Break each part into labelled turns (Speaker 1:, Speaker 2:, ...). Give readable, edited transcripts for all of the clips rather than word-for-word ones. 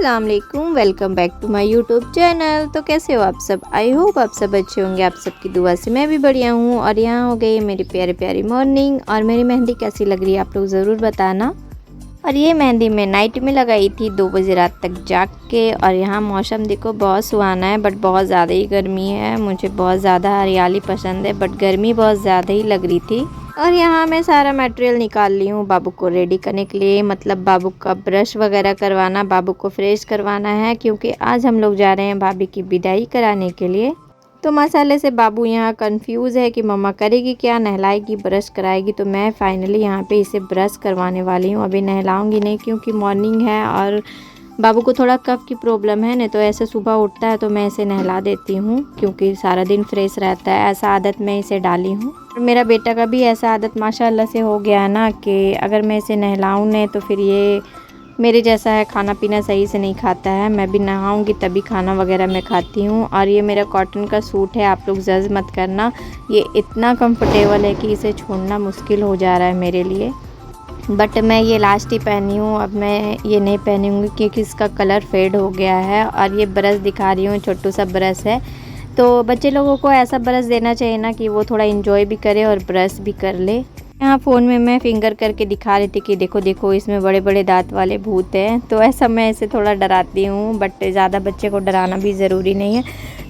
Speaker 1: अस्सलाम वालेकुम, welcome back to my YouTube channel. तो कैसे हो आप सब? आई होप आप सब अच्छे होंगे। आप सबकी दुआ से मैं भी बढ़िया हूँ। और यहाँ हो गई मेरी प्यारी प्यारी मॉर्निंग। और मेरी मेहंदी कैसी लग रही है आप लोग ज़रूर बताना। और ये मेहंदी मैं नाइट में लगाई थी 2 बजे रात तक जाग के। और यहाँ मौसम देखो बहुत सुहाना है, बट बहुत ज़्यादा ही गर्मी है। मुझे बहुत ज़्यादा हरियाली पसंद है, बट गर्मी बहुत ज़्यादा ही लग रही थी। और यहाँ मैं सारा मटेरियल निकाल ली हूँ बाबू को रेडी करने के लिए, मतलब बाबू का ब्रश वगैरह करवाना, बाबू को फ्रेश करवाना है, क्योंकि आज हम लोग जा रहे हैं भाभी की विदाई कराने के लिए। तो मसाले से बाबू यहाँ कंफ्यूज है कि मम्मा करेगी क्या, नहलाएगी ब्रश कराएगी। तो मैं फाइनली यहाँ पे इसे ब्रश करवाने वाली हूँ। अभी नहलाऊंगी नहीं क्योंकि मॉर्निंग है और बाबू को थोड़ा कफ की प्रॉब्लम है, नहीं तो ऐसे सुबह उठता है तो मैं इसे नहला देती हूँ क्योंकि सारा दिन फ्रेश रहता है। ऐसा आदत मैं इसे डाली हूँ। और मेरा बेटा का भी ऐसा आदत माशाल्लाह से हो गया है ना कि अगर मैं इसे नहलाऊँ नहीं तो फिर ये मेरे जैसा है, खाना पीना सही से नहीं खाता है। मैं भी नहाऊंगी तभी खाना वगैरह मैं खाती हूँ। और ये मेरा कॉटन का सूट है, आप लोग जज मत करना, ये इतना कंफर्टेबल है कि इसे छोड़ना मुश्किल हो जा रहा है मेरे लिए। बट मैं ये लास्ट ही पहनी हूँ, अब मैं ये नहीं पहनूँगी क्योंकि इसका कलर फेड हो गया है। और ये ब्रश दिखा रही हूँ, छोटू सा ब्रश है। तो बच्चे लोगों को ऐसा ब्रश देना चाहिए ना कि वो थोड़ा इंजॉय भी करे और ब्रश भी कर ले। यहाँ फ़ोन में मैं फिंगर करके दिखा रही थी कि देखो देखो इसमें बड़े बड़े दांत वाले भूत हैं। तो ऐसा मैं इसे थोड़ा डराती हूँ, बट ज़्यादा बच्चे को डराना भी ज़रूरी नहीं है।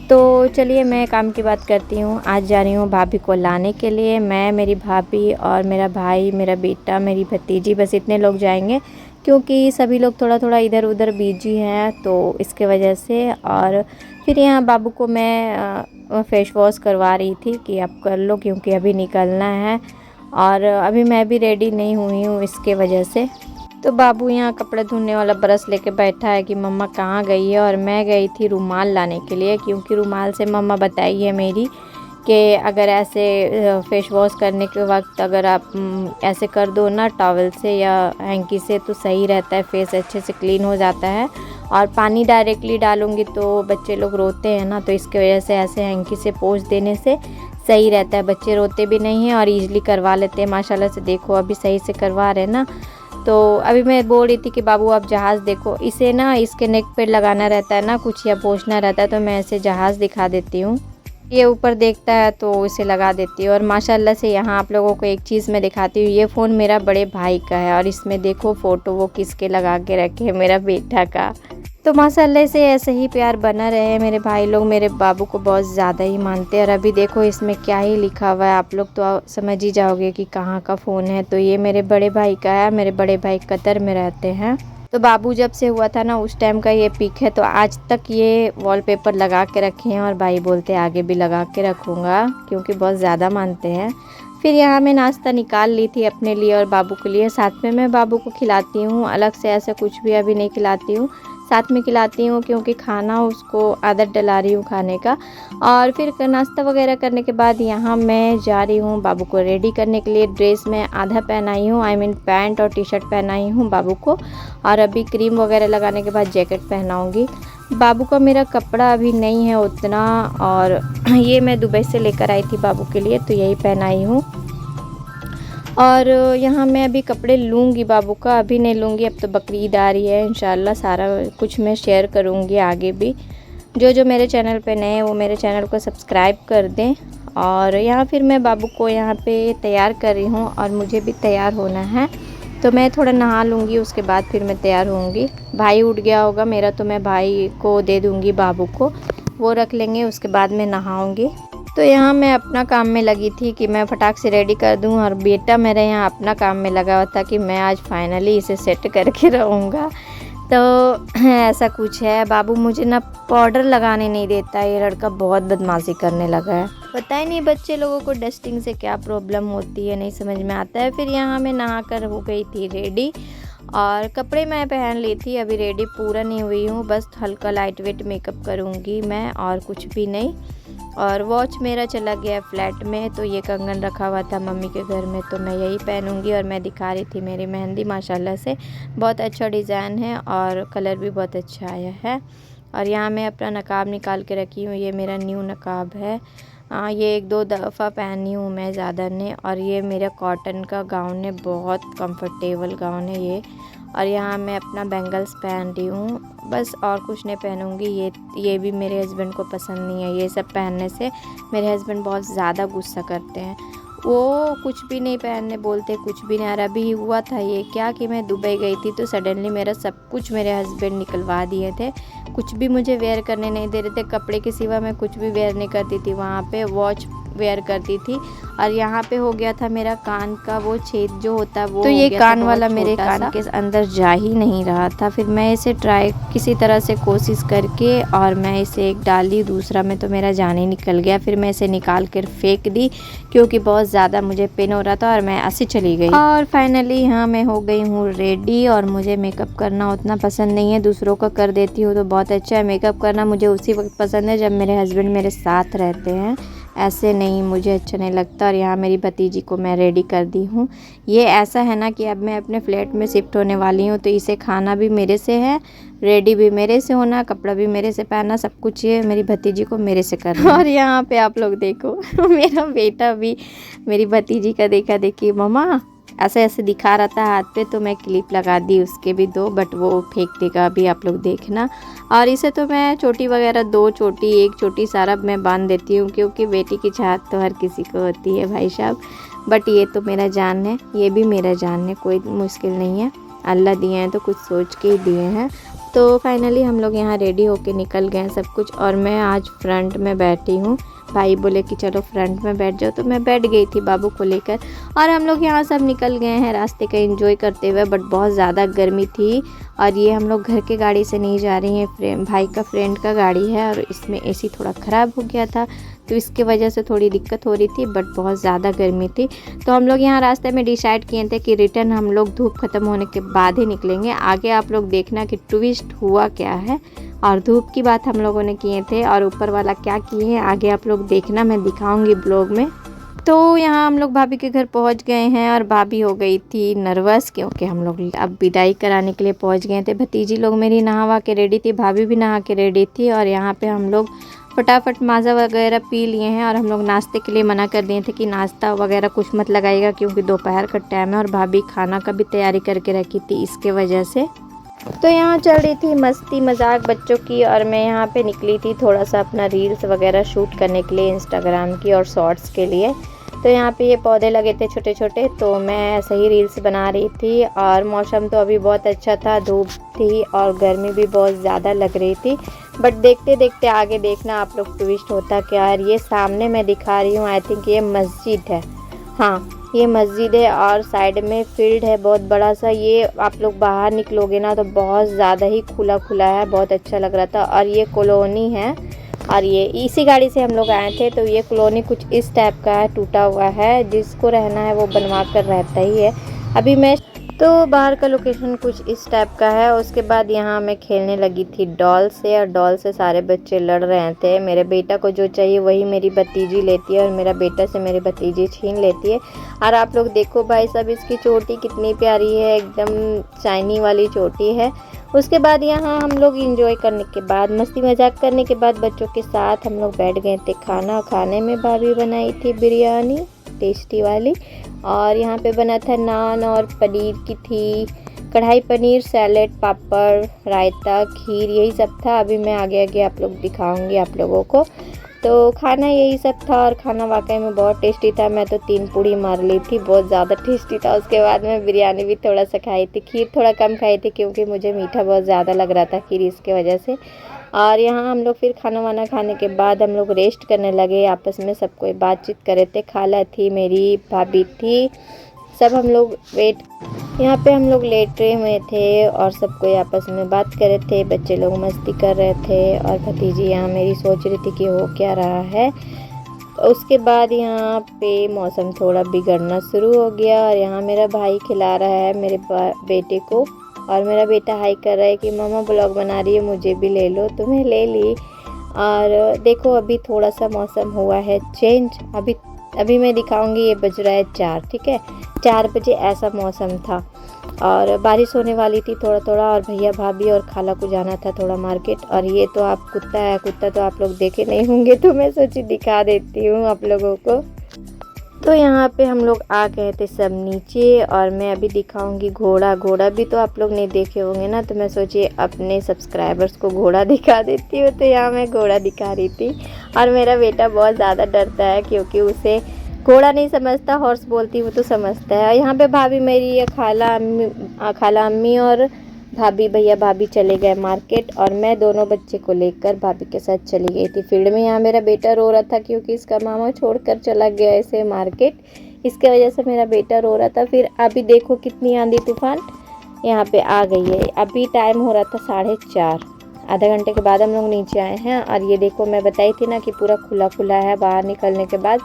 Speaker 1: तो चलिए मैं काम की बात करती हूँ। आज जा रही हूँ भाभी को लाने के लिए। मैं, मेरी भाभी और मेरा भाई, मेरा बेटा, मेरी भतीजी, बस इतने लोग जाएंगे क्योंकि सभी लोग थोड़ा थोड़ा इधर उधर बिजी हैं, तो इसके वजह से। और फिर यहाँ बाबू को मैं फेस वॉश करवा रही थी कि आप कर लो क्योंकि अभी निकलना है। और अभी मैं भी रेडी नहीं हुई हूँ इसके वजह से। तो बाबू यहाँ कपड़े धोने वाला ब्रश लेके बैठा है कि मम्मा कहाँ गई है। और मैं गई थी रुमाल लाने के लिए क्योंकि रुमाल से मम्मा बताई है मेरी कि अगर ऐसे फेस वॉश करने के वक्त अगर आप ऐसे कर दो ना टॉवल से या हैंकी से तो सही रहता है, फेस अच्छे से क्लीन हो जाता है। और पानी डायरेक्टली डालूंगी तो बच्चे लोग रोते हैं ना, तो इसकी वजह से ऐसे हैंकी से पोंछ देने से सही रहता है। बच्चे रोते भी नहीं हैं और ईज़िली करवा लेते हैं माशाल्लाह से। देखो अभी सही से करवा रहे हैं ना। तो अभी मैं बोल रही थी कि बाबू आप जहाज़ देखो, इसे ना इसके नेक पे लगाना रहता है ना कुछ या पोंछना रहता है, तो मैं ऐसे जहाज़ दिखा देती हूँ। ये ऊपर देखता है तो इसे लगा देती हूँ। और माशाल्लाह से यहाँ आप लोगों को एक चीज़ मैं दिखाती हूँ। ये फ़ोन मेरा बड़े भाई का है और इसमें देखो फ़ोटो वो किसके लगा के रखे है, मेरा बेटा का। तो माशाल्लाह से ऐसे ही प्यार बना रहे। मेरे भाई लोग मेरे बाबू को बहुत ज़्यादा ही मानते हैं। और अभी देखो इसमें क्या ही लिखा हुआ है, आप लोग तो समझ ही जाओगे कि कहाँ का फ़ोन है। तो ये मेरे बड़े भाई का है। मेरे बड़े भाई कतर में रहते हैं। तो बाबू जब से हुआ था ना उस टाइम का ये पिक है। तो आज तक ये वॉलपेपर लगा के रखे हैं और भाई बोलते हैं आगे भी लगा के रखूँगा क्योंकि बहुत ज़्यादा मानते हैं। फिर यहाँ मैं नाश्ता निकाल ली थी अपने लिए और बाबू के लिए। साथ में मैं बाबू को खिलाती हूँ, अलग से ऐसा कुछ भी अभी नहीं खिलाती हूँ, साथ में खिलाती हूँ क्योंकि खाना उसको आदत डला रही हूँ खाने का। और फिर नाश्ता वगैरह करने के बाद यहाँ मैं जा रही हूँ बाबू को रेडी करने के लिए। ड्रेस में आधा पहनाई हूँ, आई मीन पैंट और टी शर्ट पहनाई हूँ बाबू को। और अभी क्रीम वगैरह लगाने के बाद जैकेट पहनाऊँगी। बाबू का मेरा कपड़ा अभी नहीं है उतना, और ये मैं दुबई से लेकर आई थी बाबू के लिए, तो यही पहनाई हूँ। और यहाँ मैं अभी कपड़े लूँगी बाबू का, अभी नहीं लूँगी, अब तो बकरीद आ रही है। इंशाल्लाह सारा कुछ मैं शेयर करूँगी आगे भी। जो जो मेरे चैनल पे नए हैं वो मेरे चैनल को सब्सक्राइब कर दें। और यहाँ फिर मैं बाबू को यहाँ पे तैयार कर रही हूँ और मुझे भी तैयार होना है। तो मैं थोड़ा नहा लूँगी, उसके बाद फिर मैं तैयार होंगी। भाई उठ गया होगा मेरा, तो मैं भाई को दे दूँगी बाबू को, वो रख लेंगे, उसके बाद मैं नहाऊँगी। तो यहाँ मैं अपना काम में लगी थी कि मैं फटाक से रेडी कर दूँ। और बेटा मेरा यहाँ अपना काम में लगा हुआ था कि मैं आज फाइनली इसे सेट करके रहूँगा। तो ऐसा कुछ है। बाबू मुझे ना पाउडर लगाने नहीं देता, ये लड़का बहुत बदमाशी करने लगा है। पता ही नहीं बच्चे लोगों को डस्टिंग से क्या प्रॉब्लम होती है, नहीं समझ में आता है। फिर यहाँ मैं नहा कर हो गई थी रेडी और कपड़े मैं पहन ली थी। अभी रेडी पूरा नहीं हुई हूँ, बस हल्का लाइट वेट मेकअप करूँगी मैं और कुछ भी नहीं। और वॉच मेरा चला गया फ्लैट में, तो ये कंगन रखा हुआ था मम्मी के घर में, तो मैं यही पहनूंगी। और मैं दिखा रही थी मेरी मेहंदी, माशाल्लाह से बहुत अच्छा डिज़ाइन है और कलर भी बहुत अच्छा आया है। और यहाँ मैं अपना नकाब निकाल के रखी हूँ, ये मेरा न्यू नकाब है। ये 1-2 दफ़ा पहनी हूँ मैं, ज़्यादा नहीं। और ये मेरा कॉटन का गाउन है, बहुत कंफर्टेबल गाउन है ये। और यहाँ मैं अपना बैंगल्स पहन रही हूँ बस, और कुछ नहीं पहनूँगी। ये भी मेरे हस्बैंड को पसंद नहीं है। ये सब पहनने से मेरे हस्बैंड बहुत ज़्यादा गुस्सा करते हैं। वो कुछ भी नहीं पहनने बोलते, कुछ भी नहीं। और अभी हुआ था ये क्या कि मैं दुबई गई थी तो सडनली मेरा सब कुछ मेरे हस्बैंड निकलवा दिए थे। कुछ भी मुझे वेयर करने नहीं दे रहे थे। कपड़े के सिवा मैं कुछ भी वेयर नहीं करती थी वहाँ पे। वॉच वेयर करती थी। और यहाँ पे हो गया था मेरा कान का वो छेद जो होता है वो, तो ये कान वाला मेरे कान के अंदर जा ही नहीं रहा था। फिर मैं इसे ट्राई किसी तरह से कोशिश करके और मैं इसे एक डाली, दूसरा में तो मेरा जान ही निकल गया। फिर मैं इसे निकाल कर फेंक दी क्योंकि बहुत ज़्यादा मुझे पेन हो रहा था और मैं ऐसे चली गई। और फाइनली यहाँ मैं हो गई हूँ रेडी। और मुझे मेकअप करना उतना पसंद नहीं है, दूसरों का कर देती हूँ तो बहुत अच्छा है। मेकअप करना मुझे उसी वक्त पसंद है जब मेरे हस्बैंड मेरे साथ रहते हैं, ऐसे नहीं मुझे अच्छा नहीं लगता। और यहाँ मेरी भतीजी को मैं रेडी कर दी हूँ। ये ऐसा है ना कि अब मैं अपने फ्लैट में शिफ्ट होने वाली हूँ तो इसे खाना भी मेरे से है, रेडी भी मेरे से होना, कपड़ा भी मेरे से पहनना, सब कुछ ये मेरी भतीजी को मेरे से करना। और यहाँ पे आप लोग देखो मेरा बेटा भी मेरी भतीजी का देखा देखी मम्मा ऐसे ऐसे दिखा रहा था हाथ पे, तो मैं क्लिप लगा दी उसके भी 2, बट वो फेंक देगा अभी, आप लोग देखना। और इसे तो मैं चोटी वगैरह 2 चोटी 1 चोटी सारा मैं बांध देती हूँ क्योंकि बेटी की चाहत तो हर किसी को होती है भाई साहब। बट ये तो मेरा जान है, ये भी मेरा जान है, कोई मुश्किल नहीं है। अल्लाह दिए हैं तो कुछ सोच के ही दिए हैं। तो फाइनली हम लोग यहाँ रेडी होके निकल गए हैं सब कुछ। और मैं आज फ्रंट में बैठी हूँ। भाई बोले कि चलो फ्रंट में बैठ जाओ तो मैं बैठ गई थी बाबू को लेकर। और हम लोग यहाँ सब निकल गए हैं रास्ते का एंजॉय करते हुए। बट बहुत ज़्यादा गर्मी थी। और ये हम लोग घर के गाड़ी से नहीं जा रही हैं, भाई का फ्रेंड का गाड़ी है और इसमें एसी थोड़ा ख़राब हो गया था तो इसके वजह से थोड़ी दिक्कत हो रही थी। बट बहुत ज़्यादा गर्मी थी तो हम लोग यहाँ रास्ते में डिसाइड किए थे कि रिटर्न हम लोग धूप ख़त्म होने के बाद ही निकलेंगे। आगे आप लोग देखना कि ट्विस्ट हुआ क्या है। और धूप की बात हम लोगों ने किए थे और ऊपर वाला क्या किए हैं आगे आप लोग देखना, मैं दिखाऊंगी ब्लॉग में। तो यहाँ हम लोग भाभी के घर पहुँच गए हैं और भाभी हो गई थी नर्वस क्योंकि हम लोग अब विदाई कराने के लिए पहुँच गए थे। भतीजी लोग मेरी नहावा के रेडी थी, भाभी भी नहा के रेडी थी। और यहाँ पे हम लोग फटाफट माज़ा वगैरह पी लिए हैं। और हम लोग नाश्ते के लिए मना कर दिए थे कि नाश्ता वगैरह कुछ मत लगाइएगा क्योंकि दोपहर का टाइम है। और भाभी खाना का भी तैयारी करके रखी थी इसके वजह से। तो यहाँ चल रही थी मस्ती मजाक बच्चों की। और मैं यहाँ पे निकली थी थोड़ा सा अपना रील्स वगैरह शूट करने के लिए इंस्टाग्राम की और शॉर्ट्स के लिए। तो यहाँ पे ये पौधे लगे थे छोटे छोटे तो मैं ऐसे ही रील्स बना रही थी। और मौसम तो अभी बहुत अच्छा था, धूप थी और गर्मी भी बहुत ज़्यादा लग रही थी। बट देखते देखते आगे देखना आप लोग ट्विस्ट होता क्या है। ये सामने मैं दिखा रही हूँ, आई थिंक ये मस्जिद है। हाँ ये मस्जिद है और साइड में फील्ड है बहुत बड़ा सा। ये आप लोग बाहर निकलोगे ना तो बहुत ज़्यादा ही खुला खुला है, बहुत अच्छा लग रहा था। और ये कॉलोनी है और ये इसी गाड़ी से हम लोग आए थे। तो ये कॉलोनी कुछ इस टाइप का है, टूटा हुआ है, जिसको रहना है वो बनवा कर रहता ही है। अभी मैं तो बाहर का लोकेशन कुछ इस टाइप का है। उसके बाद यहाँ मैं खेलने लगी थी डॉल से और डॉल से सारे बच्चे लड़ रहे थे। मेरे बेटा को जो चाहिए वही मेरी भतीजी लेती है और मेरा बेटा से मेरी भतीजी छीन लेती है। और आप लोग देखो भाई साहब इसकी चोटी कितनी प्यारी है, एकदम शाइनी वाली चोटी है। उसके बाद यहाँ हम लोग इंजॉय करने के बाद मस्ती मजाक करने के बाद बच्चों के साथ हम लोग बैठ गए थे खाना खाने में। भाभी बनाई थी बिरयानी टेस्टी वाली और यहाँ पे बना था नान और पनीर की थी, कढ़ाई पनीर, सैलेड, पापड़, रायता, खीर, यही सब था। अभी मैं आगे आगे आप लोग दिखाऊंगी आप लोगों को। तो खाना यही सब था और खाना वाकई में बहुत टेस्टी था। मैं तो 3 पूड़ी मार ली थी, बहुत ज़्यादा टेस्टी था। उसके बाद मैं बिरयानी भी थोड़ा सा खाई थी, खीर थोड़ा कम खाई थी क्योंकि मुझे मीठा बहुत ज़्यादा लग रहा था खीर, इसके वजह से। और यहाँ हम लोग फिर खाना वाना खाने के बाद हम लोग रेस्ट करने लगे, आपस में सब कोई बातचीत कर रहे थे। खाला थी, मेरी भाभी थी, सब हम लोग यहाँ पे हम लोग लेटे हुए थे और सब कोई आपस में बात कर रहे थे। बच्चे लोग मस्ती कर रहे थे और भतीजी यहाँ मेरी सोच रही थी कि हो क्या रहा है। उसके बाद यहाँ पे मौसम थोड़ा बिगड़ना शुरू हो गया और यहाँ मेरा भाई खिला रहा है मेरे बेटे को और मेरा बेटा हाई कर रहा है कि मम्मा ब्लॉग बना रही है, मुझे भी ले लो। तो मैं ले ली। और देखो अभी थोड़ा सा मौसम हुआ है चेंज। अभी मैं दिखाऊंगी, ये बज रहा है 4, ठीक है, 4 बजे ऐसा मौसम था और बारिश होने वाली थी थोड़ा थोड़ा। और भैया भाभी और खाला को जाना था थोड़ा मार्केट। और ये तो आप कुत्ता है, कुत्ता तो आप लोग देखे नहीं होंगे तो मैं सोची दिखा देती हूँ आप लोगों को। तो यहाँ पे हम लोग आ गए थे सब नीचे और मैं अभी दिखाऊंगी घोड़ा। घोड़ा भी तो आप लोग नहीं देखे होंगे ना, तो मैं सोची अपने सब्सक्राइबर्स को घोड़ा दिखा देती हूँ। तो यहाँ मैं घोड़ा दिखा रही थी और मेरा बेटा बहुत ज़्यादा डरता है क्योंकि उसे घोड़ा नहीं समझता, हॉर्स बोलती हूँ तो समझता है। यहाँ पे भाभी मेरी या खाला अम्मी और भाभी भैया भाभी चले गए मार्केट और मैं दोनों बच्चे को लेकर भाभी के साथ चली गई थी फील्ड में। यहाँ मेरा बेटा रो रहा था क्योंकि इसका मामा छोड़कर चला गया ऐसे मार्केट, इसके वजह से मेरा बेटा रो रहा था। फिर अभी देखो कितनी आंधी तूफान यहाँ पे आ गई है। अभी टाइम हो रहा था 4:30, आधा घंटे के बाद हम लोग नीचे आए हैं। और ये देखो मैं बताई थी ना कि पूरा खुला खुला है बाहर निकलने के बाद,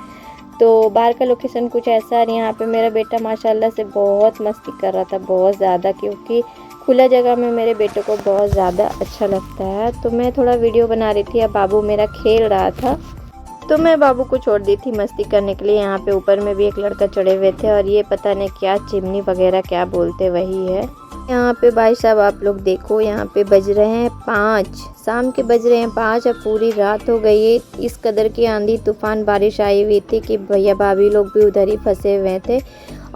Speaker 1: तो बाहर का लोकेशन कुछ ऐसा है। यहाँ पे मेरा बेटा माशाल्लाह से बहुत मस्ती कर रहा था, बहुत ज़्यादा, क्योंकि खुला जगह में मेरे बेटे को बहुत ज़्यादा अच्छा लगता है। तो मैं थोड़ा वीडियो बना रही थी, अब बाबू मेरा खेल रहा था तो मैं बाबू को छोड़ दी थी मस्ती करने के लिए। यहाँ पे ऊपर में भी एक लड़का चढ़े हुए थे और ये पता नहीं क्या चिमनी वगैरह क्या बोलते वही है। यहाँ पे भाई साहब आप लोग देखो, यहाँ पे बज रहे हैं 5, शाम के बज रहे हैं 5 अब पूरी रात हो गई है। इस कदर की आंधी तूफान बारिश आई हुई थी कि भैया भाभी लोग भी उधर ही फंसे हुए थे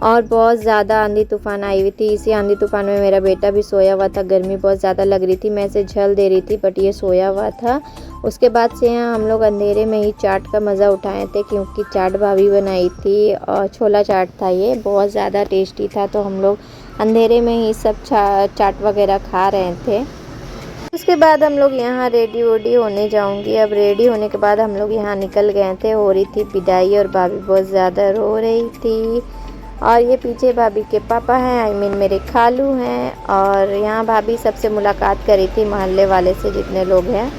Speaker 1: और बहुत ज़्यादा आंधी तूफान आई हुई थी। इसी आंधी तूफान में मेरा बेटा भी सोया हुआ था, गर्मी बहुत ज़्यादा लग रही थी, मैं इसे झल दे रही थी बट ये सोया हुआ था। उसके बाद से यहाँ हम लोग अंधेरे में ही चाट का मज़ा उठाए थे क्योंकि चाट भाभी बनाई थी और छोला चाट था, ये बहुत ज़्यादा टेस्टी था। तो हम लोग अंधेरे में ही सब चाट वगैरह खा रहे थे। उसके बाद हम लोग यहाँ रेडी वेडी होने जाऊंगी। अब रेडी होने के बाद हम लोग यहाँ निकल गए थे, हो रही थी विदाई और भाभी बहुत ज़्यादा रो रही थी। और ये पीछे भाभी के पापा हैं, आई मीन मेरे खालू हैं। और यहाँ भाभी सबसे मुलाकात करी थी मोहल्ले वाले से जितने लोग हैं।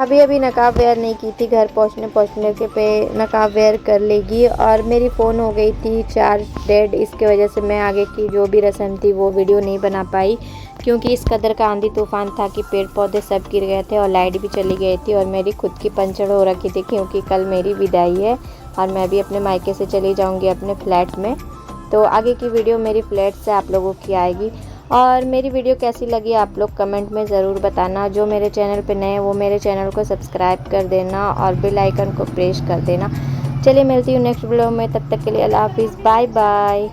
Speaker 1: अभी नकाब वेयर नहीं की थी, घर पहुँचने के पे नकाब वेयर कर लेगी। और मेरी फ़ोन हो गई थी चार्ज डेड, इसके वजह से मैं आगे की जो भी रस्म थी वो वीडियो नहीं बना पाई क्योंकि इस कदर का आंधी तूफान था कि पेड़ पौधे सब गिर गए थे और लाइट भी चली गई थी और मेरी खुद की पंचर हो रखी थी क्योंकि कल मेरी विदाई है और मैं भी अपने मायके से चली जाऊँगी अपने फ्लैट में। तो आगे की वीडियो मेरी फ्लैट से आप लोगों की आएगी। और मेरी वीडियो कैसी लगी आप लोग कमेंट में ज़रूर बताना। जो मेरे चैनल पे नए हैं वो मेरे चैनल को सब्सक्राइब कर देना और बेल आइकन को प्रेस कर देना। चलिए मिलती हूँ नेक्स्ट वीडियो में, तब तक के लिए अल्लाह हाफिज़, बाय बाय।